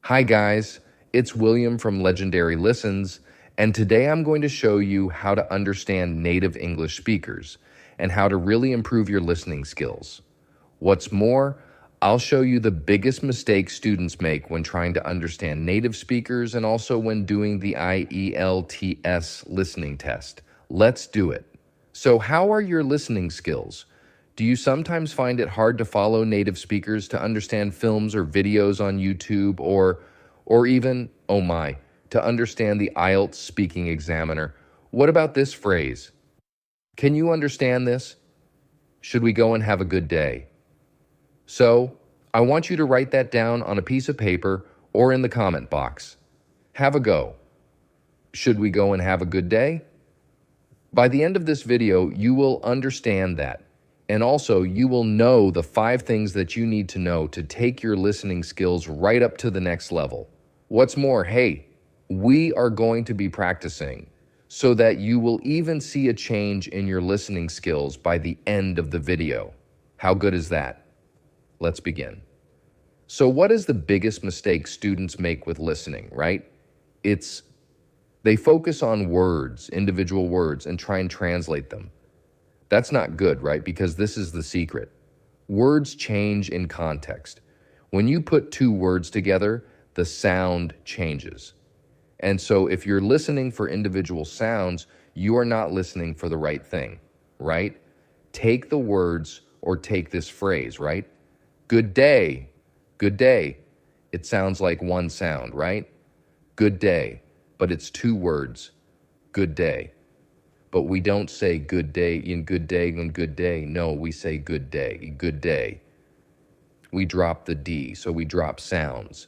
Hi guys, it's William from Legendary Listens, and today I'm going to show you how to understand native English speakers and how to really improve your listening skills. What's more, I'll show you the biggest mistakes students make when trying to understand native speakers and also when doing the IELTS listening test. Let's do it. So, how are your listening skills? Do you sometimes find it hard to follow native speakers, to understand films or videos on YouTube, or even, oh my, to understand the IELTS speaking examiner? What about this phrase? Can you understand this? Should we go and have a good day? So, I want you to write that down on a piece of paper or in the comment box. Have a go. Should we go and have a good day? By the end of this video, you will understand that. And also, you will know the 5 things that you need to know to take your listening skills right up to the next level. What's more, hey, we are going to be practicing so that you will even see a change in your listening skills by the end of the video. How good is that? Let's begin. So what is the biggest mistake students make with listening, right? They focus on words, individual words, and try and translate them. That's not good, right? Because this is the secret. Words change in context. When you put 2 words together, the sound changes. And so if you're listening for individual sounds, you are not listening for the right thing, right? Take the words or take this phrase, right? Good day, good day. It sounds like one sound, right? Good day, but it's 2 words, good day. But we don't say good day in good day and good day. No, we say good day, good day. We drop the D, so we drop sounds.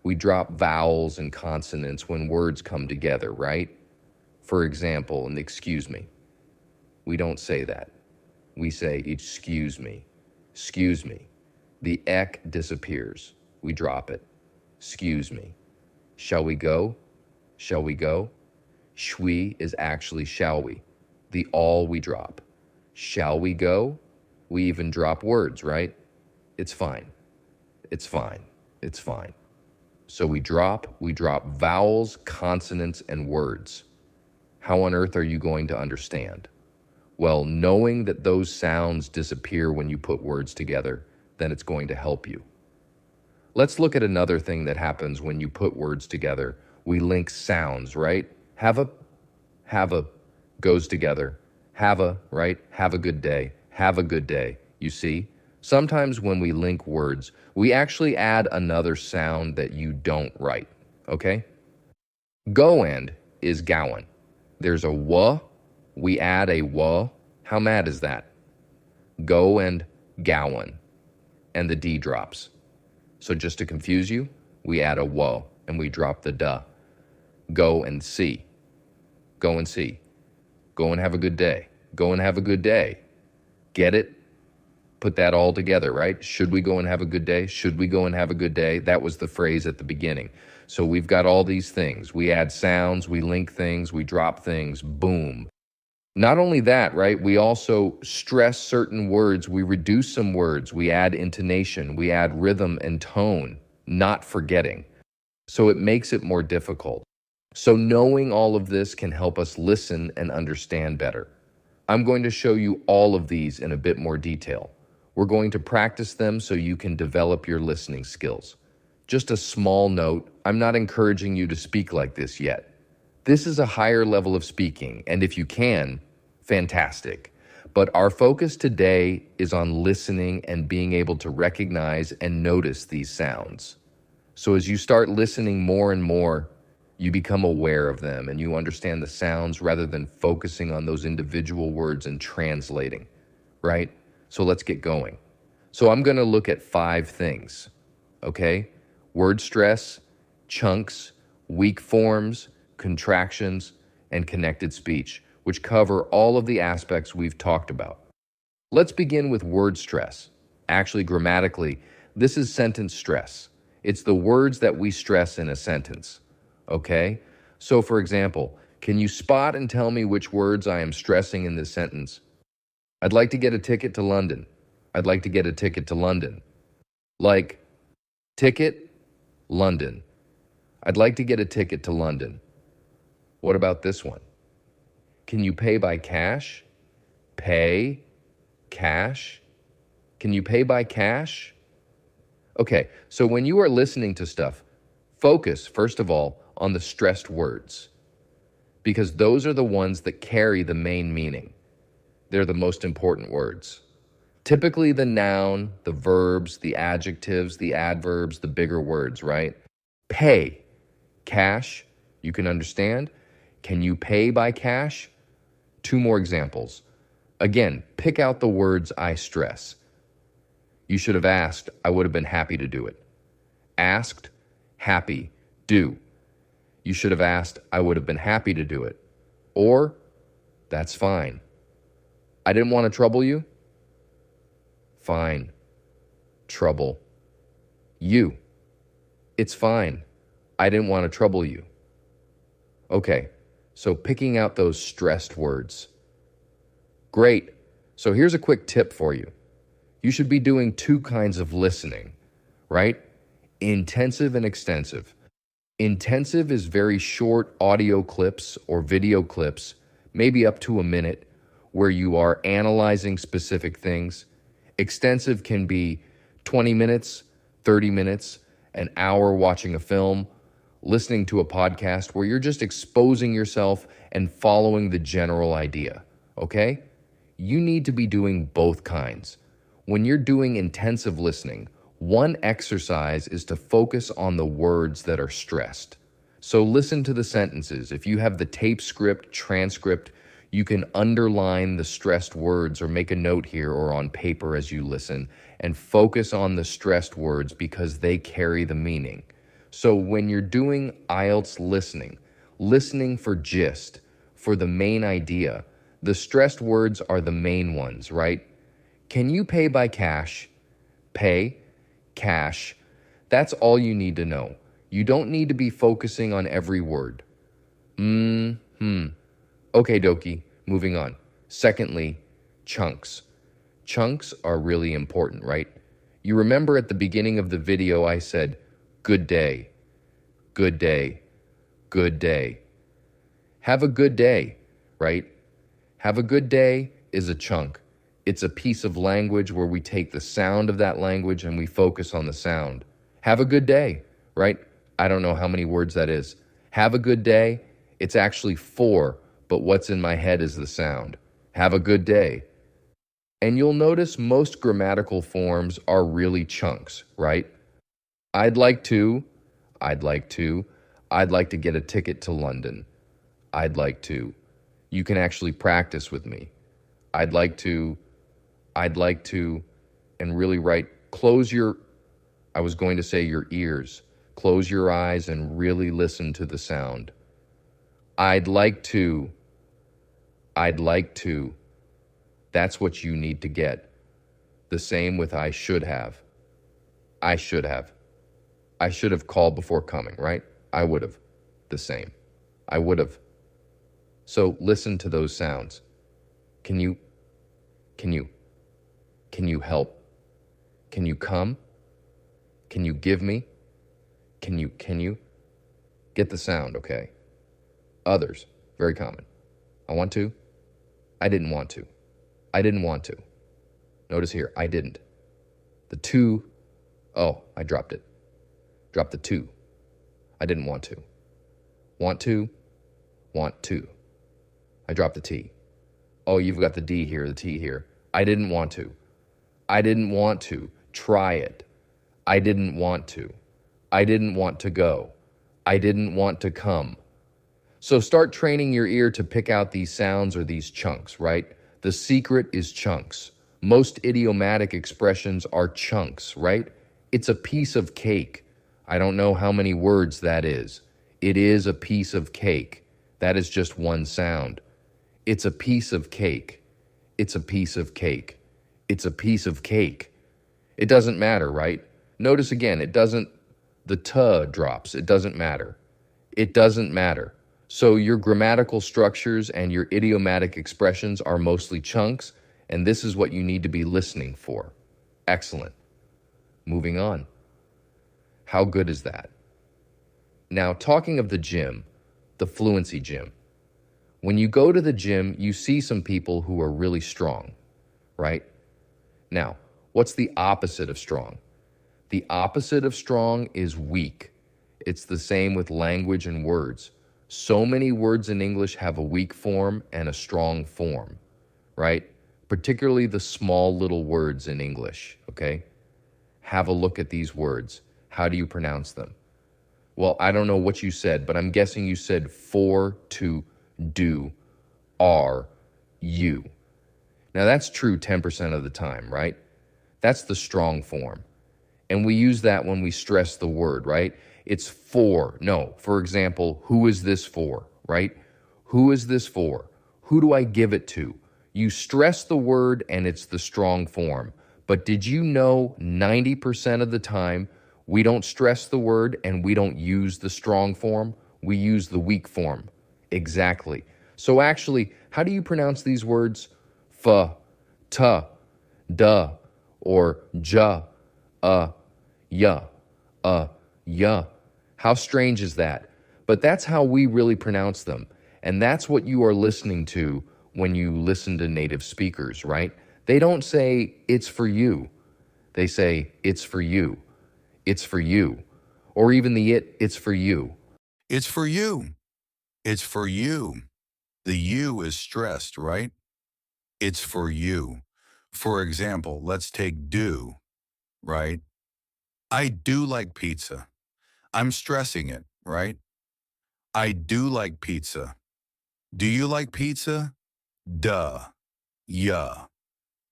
We drop vowels and consonants when words come together, right? For example, an excuse me. We don't say that. We say excuse me, excuse me. The ek disappears. We drop it. Excuse me. Shall we go? Shall we go? Shwi is actually shall we. The all we drop. Shall we go? We even drop words, right? It's fine. It's fine. It's fine. So we drop vowels, consonants, and words. How on earth are you going to understand? Well, knowing that those sounds disappear when you put words together, then it's going to help you. Let's look at another thing that happens when you put words together. We link sounds, right? Have a goes together. Have a, right? Have a good day. Have a good day. You see? Sometimes when we link words, we actually add another sound that you don't write, okay? Go and is gowan. There's a w, we add a w. How mad is that? Go and gowan, and the D drops. So just to confuse you, we add a w and we drop the duh. Go and see. Go and see. Go and have a good day. Go and have a good day. Get it? Put that all together, right? Should we go and have a good day? Should we go and have a good day? That was the phrase at the beginning. So we've got all these things. We add sounds, we link things, we drop things, boom. Not only that, right? We also stress certain words. We reduce some words. We add intonation. We add rhythm and tone, not forgetting. So it makes it more difficult. So knowing all of this can help us listen and understand better. I'm going to show you all of these in a bit more detail. We're going to practice them so you can develop your listening skills. Just a small note, I'm not encouraging you to speak like this yet. This is a higher level of speaking, and if you can, fantastic. But our focus today is on listening and being able to recognize and notice these sounds. So as you start listening more and more, you become aware of them and you understand the sounds rather than focusing on those individual words and translating, right? So let's get going. So I'm going to look at 5 things, okay? Word stress, chunks, weak forms, contractions, and connected speech, which cover all of the aspects we've talked about. Let's begin with word stress. Actually, grammatically, this is sentence stress. It's the words that we stress in a sentence. Okay? So for example, can you spot and tell me which words I am stressing in this sentence? I'd like to get a ticket to London. I'd like to get a ticket to London. Like, ticket, London. I'd like to get a ticket to London. What about this one? Can you pay by cash? Pay? Cash? Can you pay by cash? Okay, so when you are listening to stuff, focus, first of all, on the stressed words, because those are the ones that carry the main meaning. They're the most important words. Typically the noun, the verbs, the adjectives, the adverbs, the bigger words, right? Pay, cash, you can understand. Can you pay by cash? Two more examples. Again, pick out the words I stress. You should have asked, I would have been happy to do it. Asked, happy, do. You should have asked, I would have been happy to do it. Or, that's fine. I didn't want to trouble you? Fine. Trouble. You. It's fine. I didn't want to trouble you. Okay, so picking out those stressed words. Great. So here's a quick tip for you. You should be doing two kinds of listening, right? Intensive and extensive. Intensive is very short audio clips or video clips, maybe up to a minute, where you are analyzing specific things. Extensive can be 20 minutes, 30 minutes, an hour watching a film, listening to a podcast where you're just exposing yourself and following the general idea, okay? You need to be doing both kinds. When you're doing intensive listening, one exercise is to focus on the words that are stressed. So listen to the sentences. If you have the tape script, transcript, you can underline the stressed words or make a note here or on paper as you listen and focus on the stressed words because they carry the meaning. So when you're doing IELTS listening for gist, for the main idea, the stressed words are the main ones, right? Can you pay by cash? Pay, cash. That's all you need to know. You don't need to be focusing on every word. Okay, dokie, moving on. Secondly, chunks. Chunks are really important, right? You remember at the beginning of the video I said, good day, good day, good day. Have a good day, right? Have a good day is a chunk. It's a piece of language where we take the sound of that language and we focus on the sound. Have a good day, right? I don't know how many words that is. Have a good day, it's actually 4, but what's in my head is the sound. Have a good day. And you'll notice most grammatical forms are really chunks, right? I'd like to get a ticket to London. I'd like to. You can actually practice with me. I'd like to, and really write, I was going to say your ears. Close your eyes and really listen to the sound. I'd like to. That's what you need to get. The same with I should have. I should have called before coming, right? I would have. The same. I would have. So listen to those sounds. Can you help? Can you come? Can you give me? Can you? Get the sound, okay? Others, very common. I want to. I didn't want to. I didn't want to. Notice here, I didn't. The to, I dropped it. Drop the to. I didn't want to. Want to. Want to. I dropped the T. Oh, you've got the D here, the T here. I didn't want to. I didn't want to. Try it. I didn't want to. I didn't want to go. I didn't want to come. So start training your ear to pick out these sounds or these chunks, right? The secret is chunks. Most idiomatic expressions are chunks, right? It's a piece of cake. I don't know how many words that is. It is a piece of cake. That is just one sound. It's a piece of cake. It's a piece of cake. It's a piece of cake. It doesn't matter, right? Notice again, the t drops. It doesn't matter. It doesn't matter. So your grammatical structures and your idiomatic expressions are mostly chunks, and this is what you need to be listening for. Excellent. Moving on. How good is that? Now, talking of the gym, the Fluency gym. When you go to the gym, you see some people who are really strong, right? Now, what's the opposite of strong? The opposite of strong is weak. It's the same with language and words. So many words in English have a weak form and a strong form, right? Particularly the small little words in English, okay? Have a look at these words. How do you pronounce them? Well, I don't know what you said, but I'm guessing you said for, to, do, are, you. Now that's true 10% of the time, right? That's the strong form. And we use that when we stress the word, right? It's for. No, for example, who is this for, right? Who is this for? Who do I give it to? You stress the word and it's the strong form. But did you know 90% of the time we don't stress the word and we don't use the strong form? We use the weak form. Exactly. So actually, how do you pronounce these words? F, t, duh, or ja, yeah, yeah. How strange is that? But that's how we really pronounce them. And that's what you are listening to when you listen to native speakers, right? They don't say, it's for you. They say, it's for you. It's for you. Or even the it's for you. It's for you. It's for you. The you is stressed, right? It's for you. For example, let's take do, right? I do like pizza. I'm stressing it, right? I do like pizza. Do you like pizza? Duh. Yeah.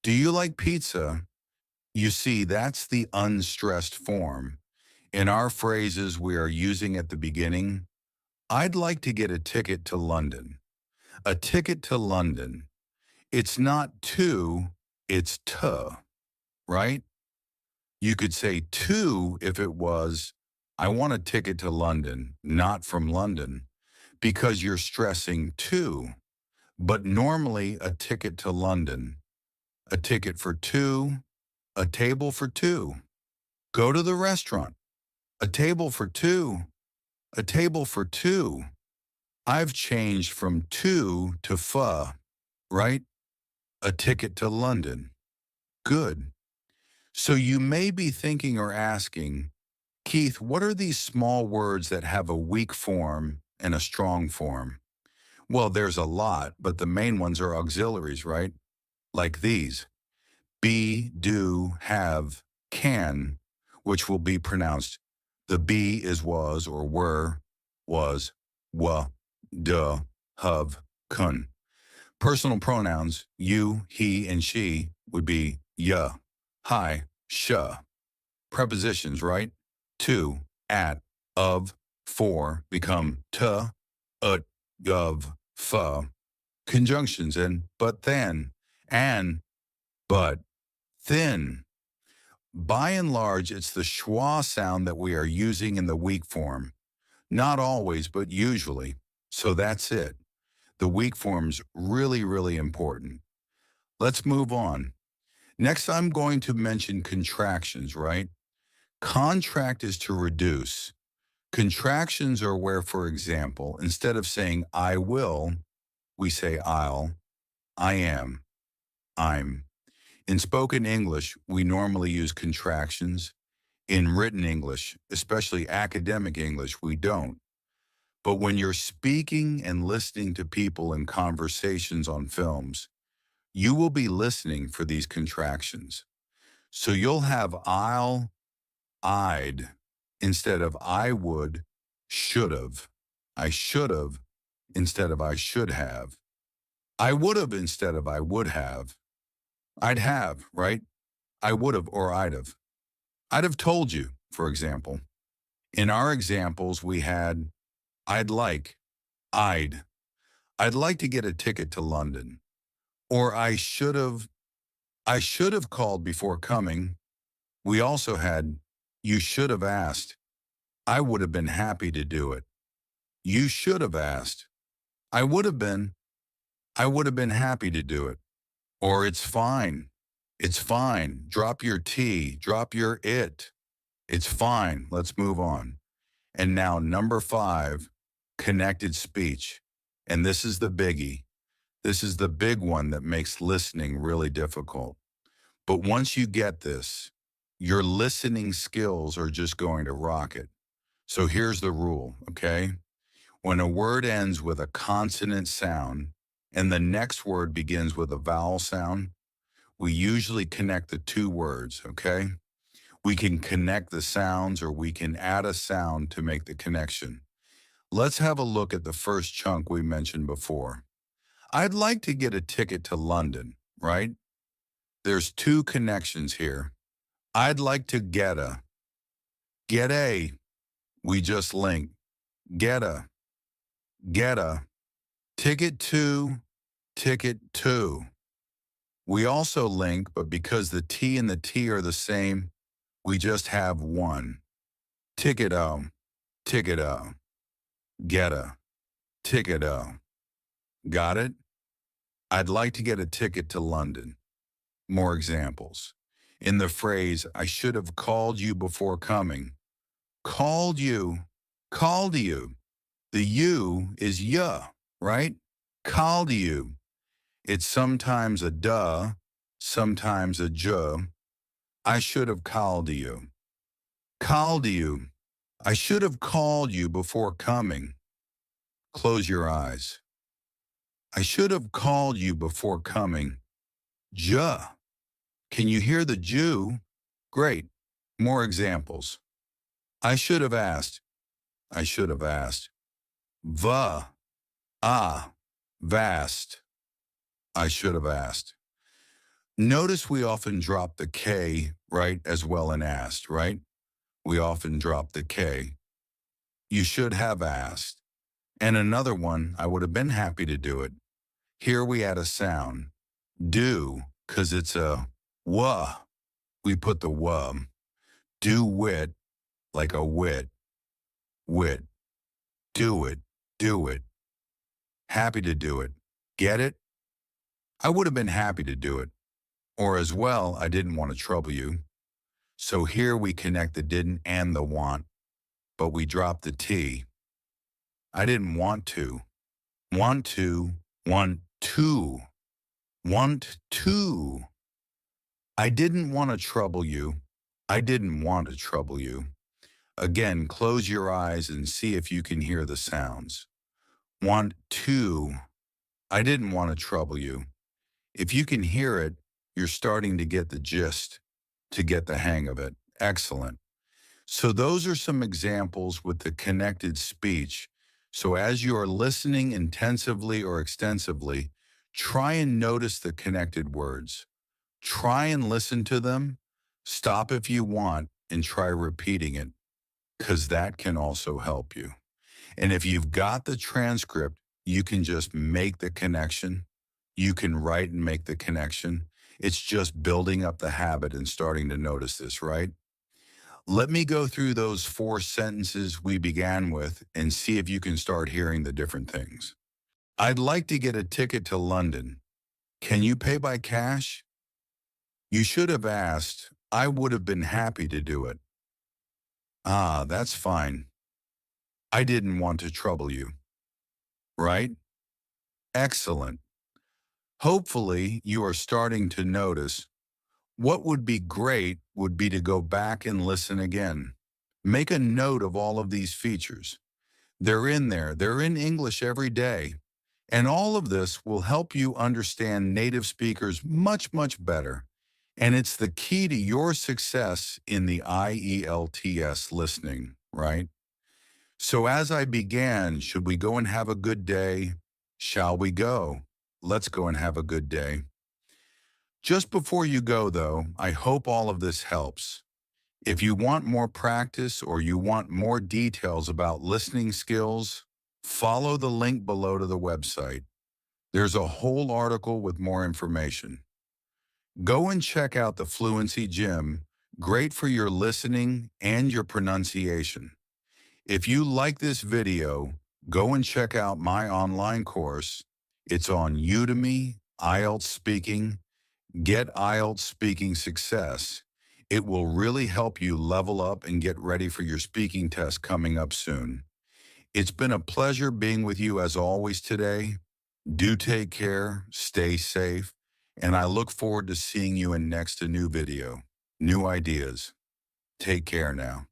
Do you like pizza? You see, that's the unstressed form. In our phrases we are using at the beginning, I'd like to get a ticket to London. A ticket to London. It's not to, it's to, right? You could say to if it was, I want a ticket to London, not from London, because you're stressing to. But normally a ticket to London, a ticket for two, a table for two. Go to the restaurant, a table for two, a table for two. I've changed from to fa, right? A ticket to London. Good. So you may be thinking or asking, Keith, what are these small words that have a weak form and a strong form? Well, there's a lot, but the main ones are auxiliaries, right? Like these: be, do, have, can, which will be pronounced. The be is was or were, was, wa, duh, have, kun. Personal pronouns, you, he, and she, would be ya, hi, sha. Prepositions, right? To, at, of, for become to, ut, of, fa. Conjunctions and but then, and, but, thin. By and large, it's the schwa sound that we are using in the weak form. Not always, but usually. So that's it. The weak form's really, really important. Let's move on. Next, I'm going to mention contractions, right? Contract is to reduce. Contractions are where, for example, instead of saying I will, we say I'll, I am, I'm. In spoken English, we normally use contractions. In written English, especially academic English, we don't. But when you're speaking and listening to people in conversations on films, you will be listening for these contractions. So you'll have I'll, I'd, instead of I would, should have. I should have, instead of I should have. I would have, instead of I would have. I'd have, right? I would have or I'd have. I'd have told you, for example. In our examples, we had I'd like, I'd. I'd like to get a ticket to London. Or I should have called before coming. We also had, you should have asked. I would have been happy to do it. You should have asked. I would have been. I would have been happy to do it. Or it's fine. It's fine. Drop your T. Drop your it. It's fine. Let's move on. And now number 5, connected speech. And this is the biggie. This is the big one that makes listening really difficult. But once you get this, your listening skills are just going to rocket. So here's the rule, okay? When a word ends with a consonant sound and the next word begins with a vowel sound, we usually connect the two words, okay? We can connect the sounds or we can add a sound to make the connection. Let's have a look at the first chunk we mentioned before. I'd like to get a ticket to London, right? There's two connections here. I'd like to get a, we just link, get a, ticket to. We also link, but because the T and the T are the same, we just have one. Ticket-o, ticket-o, get a, ticket-o. Got it? I'd like to get a ticket to London. More examples. In the phrase, I should have called you before coming. Called you, called you. The you is ya, right? Called you. It's sometimes a duh, sometimes a juh. I should have called you. Called you. I should have called you before coming. Close your eyes. I should have called you before coming. Juh. Can you hear the Jew? Great. More examples. I should have asked. I should have asked. Vast. I should have asked. Notice we often drop the K, right, as well in asked, right? We often drop the K. You should have asked. And another one, I would have been happy to do it. Here we add a sound. Do, because it's a wah. We put the wah. Do wit, like a wit. Wit. Do it. Do it. Happy to do it. Get it? I would have been happy to do it. Or as well, I didn't want to trouble you. So here we connect the didn't and the want, but we drop the T. I didn't want to. Want to. Want to. Want to. I didn't want to trouble you. I didn't want to trouble you. Again, close your eyes and see if you can hear the sounds. Want to. I didn't want to trouble you. If you can hear it, you're starting to get the gist, to get the hang of it. Excellent. So those are some examples with the connected speech. So as you are listening intensively or extensively, try and notice the connected words. Try and listen to them. Stop if you want and try repeating it, because that can also help you. And if you've got the transcript, you can just make the connection. You can write and make the connection. It's just building up the habit and starting to notice this, right? Let me go through those 4 sentences we began with and see if you can start hearing the different things. I'd like to get a ticket to London. Can you pay by cash? You should have asked. I would have been happy to do it. Ah, that's fine. I didn't want to trouble you. Right? Excellent. Hopefully, you are starting to notice. What would be great would be to go back and listen again. Make a note of all of these features. They're in there. They're in English every day. And all of this will help you understand native speakers much, much better. And it's the key to your success in the IELTS listening, right? So as I began, should we go and have a good day? Shall we go? Let's go and have a good day. Just before you go, though, I hope all of this helps. If you want more practice or you want more details about listening skills, follow the link below to the website. There's a whole article with more information. Go and check out the Fluency Gym, great for your listening and your pronunciation. If you like this video, go and check out my online course. It's on Udemy, IELTS Speaking, Get IELTS Speaking Success. It will really help you level up and get ready for your speaking test coming up soon. It's been a pleasure being with you as always today. Do take care, stay safe, and I look forward to seeing you in next a new video, new ideas. Take care now.